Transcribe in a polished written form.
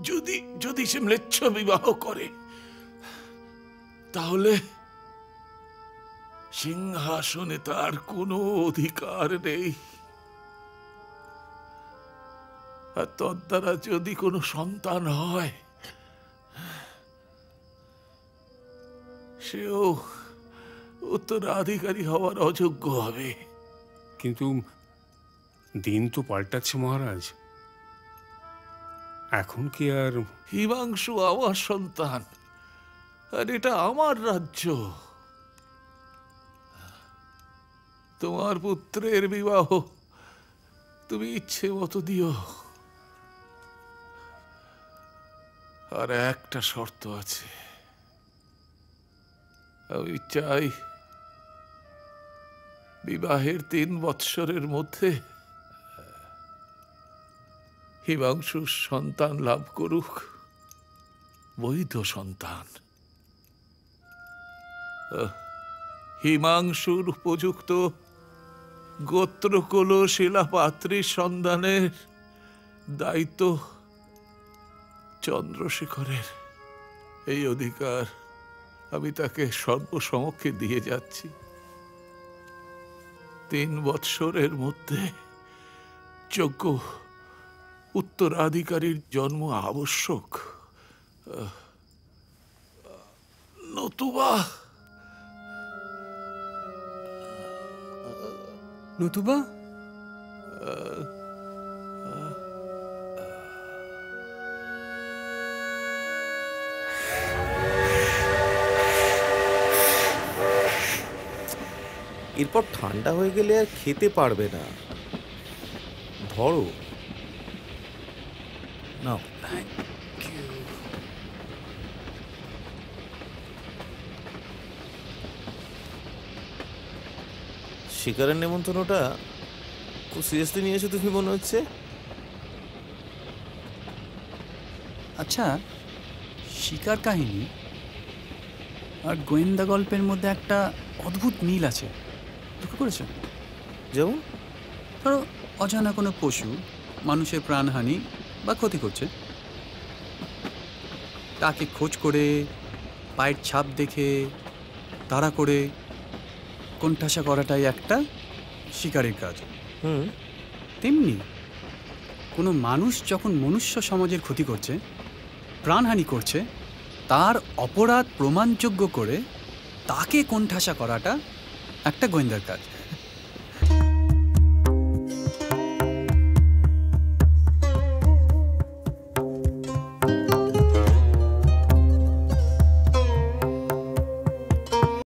যদি যদি সে ম্লেচ্ছ বিবাহ করে তাহলে সিংহাসনে তার কোনো অধিকার নেই, আর তোর দ্বারা যদি কোনো সন্তান হয় সেও উত্তরাধিকারী হওয়ার অযোগ্য হবে। কিন্তু দিন তো পাল্টাচ্ছে মহারাজ, এখন কি আর? হিমাংশু আমার সন্তান, আর এটা আমার রাজ্য। তোমার পুত্রের বিবাহ তুমি ইচ্ছে মতো দিও, আর একটা শর্ত আছে। আমি চাই বিবাহের 3 বৎসরের মধ্যে হিমাংশু সন্তান লাভ করুক, বৈধ সন্তান। হিমাংশুর উপযুক্ত গোত্রকুল শিলাপাত্রীর সন্ধানের দায়িত্ব চন্দ্রশেখরের। এই অধিকার আমি তাকে সর্বসমক্ষে দিয়ে যাচ্ছি। 3 বৎসরের মধ্যে যোগ্য উত্তরাধিকারীর জন্ম আবশ্যক, নতুবা নতুবা এরপর ঠান্ডা হয়ে গেলে আর খেতে পারবে না। ধরো না। শিকারের নেমন্তন্নটা খুব সিরিয়াসলি নিয়েছো তুমি মনে হচ্ছে। আচ্ছা, শিকার কাহিনী আর গোয়েন্দা গল্পের মধ্যে একটা অদ্ভুত মিল আছে, লক্ষ্য করেছো? যেমন ধরো অজানা কোনো পশু মানুষের প্রাণহানি বা ক্ষতি করছে, তাকে খোঁজ করে পায়ের ছাপ দেখে তাড়া করে কোণঠাসা করাটাই একটা শিকারের কাজ। তেমনি কোনো মানুষ যখন মনুষ্য সমাজের ক্ষতি করছে, প্রাণহানি করছে, তার অপরাধ প্রমাণযোগ্য করে তাকে কোণঠাসা করাটা একটা গোয়েন্দার কাজ।